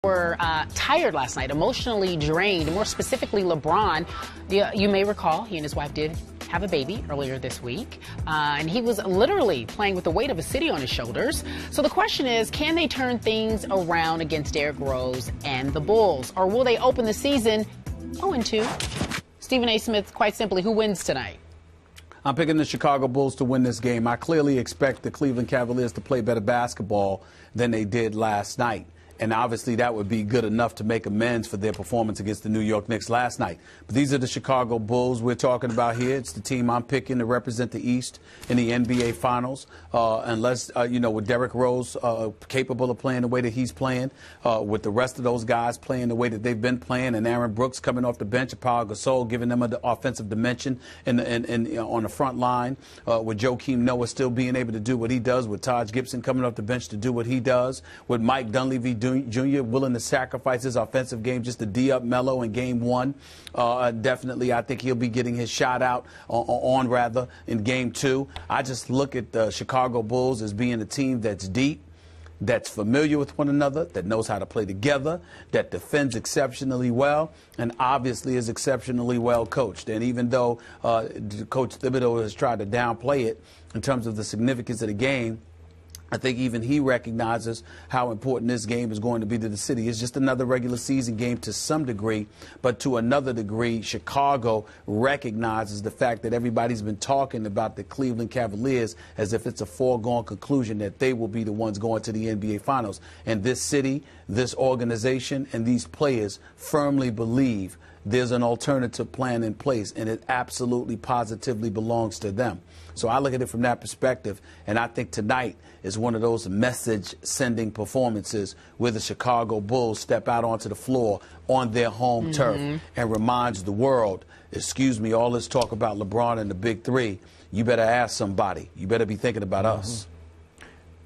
Were tired last night, emotionally drained. More specifically, LeBron. You may recall he and his wife did have a baby earlier this week, and he was literally playing with the weight of a city on his shoulders. So the question is, can they turn things around against Derrick Rose and the Bulls, or will they open the season 0-2? Stephen A. Smith, quite simply, who wins tonight? I'm picking the Chicago Bulls to win this game. I clearly expect the Cleveland Cavaliers to play better basketball than they did last night. And obviously that would be good enough to make amends for their performance against the New York Knicks last night. But these are the Chicago Bulls we're talking about here. It's the team I'm picking to represent the East in the NBA Finals. Unless, with Derrick Rose capable of playing the way that he's playing, with the rest of those guys playing the way that they've been playing, and Aaron Brooks coming off the bench, and Pau Gasol giving them an offensive dimension on the front line, with Joakim Noah still being able to do what he does, with Taj Gibson coming off the bench to do what he does, with Mike Dunleavy Jr. willing to sacrifice his offensive game just to D up Melo in game one. Definitely, I think he'll be getting his shot out in game two. I just look at the Chicago Bulls as being a team that's deep, that's familiar with one another, that knows how to play together, that defends exceptionally well, and obviously is exceptionally well coached. And even though Coach Thibodeau has tried to downplay it in terms of the significance of the game, I think even he recognizes how important this game is going to be to the city. It's just another regular season game to some degree, but to another degree, Chicago recognizes the fact that everybody's been talking about the Cleveland Cavaliers as if it's a foregone conclusion that they will be the ones going to the NBA Finals. And this city, this organization, and these players firmly believe there's an alternative plan in place, and it absolutely positively belongs to them. So I look at it from that perspective, and I think tonight is one of those message-sending performances where the Chicago Bulls step out onto the floor on their home turf and reminds the world, excuse me, all this talk about LeBron and the Big Three, you better ask somebody. You better be thinking about us.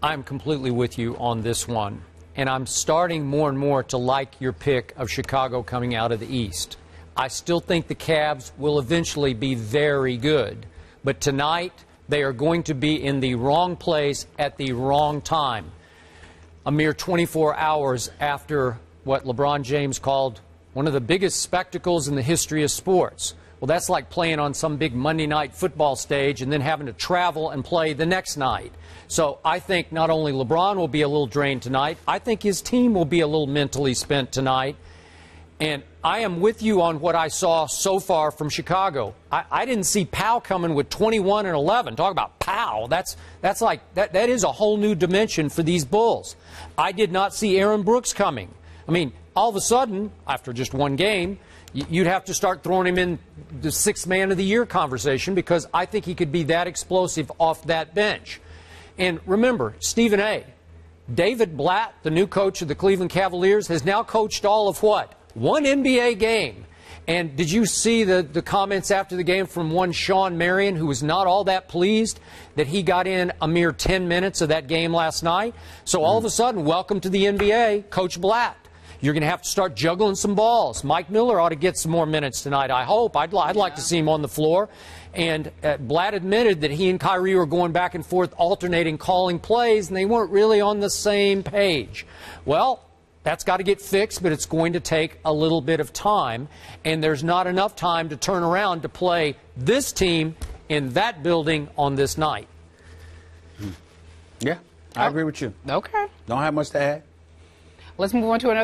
I'm completely with you on this one, and I'm starting more and more to like your pick of Chicago coming out of the East. I still think the Cavs will eventually be very good. But tonight, they are going to be in the wrong place at the wrong time. A mere 24 hours after what LeBron James called one of the biggest spectacles in the history of sports. Well, that's like playing on some big Monday night football stage and then having to travel and play the next night. So I think not only LeBron will be a little drained tonight, I think his team will be a little mentally spent tonight. And I am with you on what I saw so far from Chicago. I didn't see Pau coming with 21 and 11. Talk about Pau. That is a whole new dimension for these Bulls. I did not see Aaron Brooks coming. I mean, all of a sudden, after just one game, you'd have to start throwing him in the sixth man of the year conversation, because I think he could be that explosive off that bench. And remember, Stephen A., David Blatt, the new coach of the Cleveland Cavaliers, has now coached all of what? One NBA game. And did you see the comments after the game from one Sean Marion, who was not all that pleased that he got in a mere 10 minutes of that game last night? So all of a sudden, welcome to the NBA, Coach Blatt. You're going to have to start juggling some balls. Mike Miller ought to get some more minutes tonight, I hope. I'd like to see him on the floor. And Blatt admitted that he and Kyrie were going back and forth, alternating calling plays, and they weren't really on the same page. Well, that's got to get fixed, but it's going to take a little bit of time, and there's not enough time to turn around to play this team in that building on this night. Yeah, I agree with you. Okay. Don't have much to add. Let's move on to another.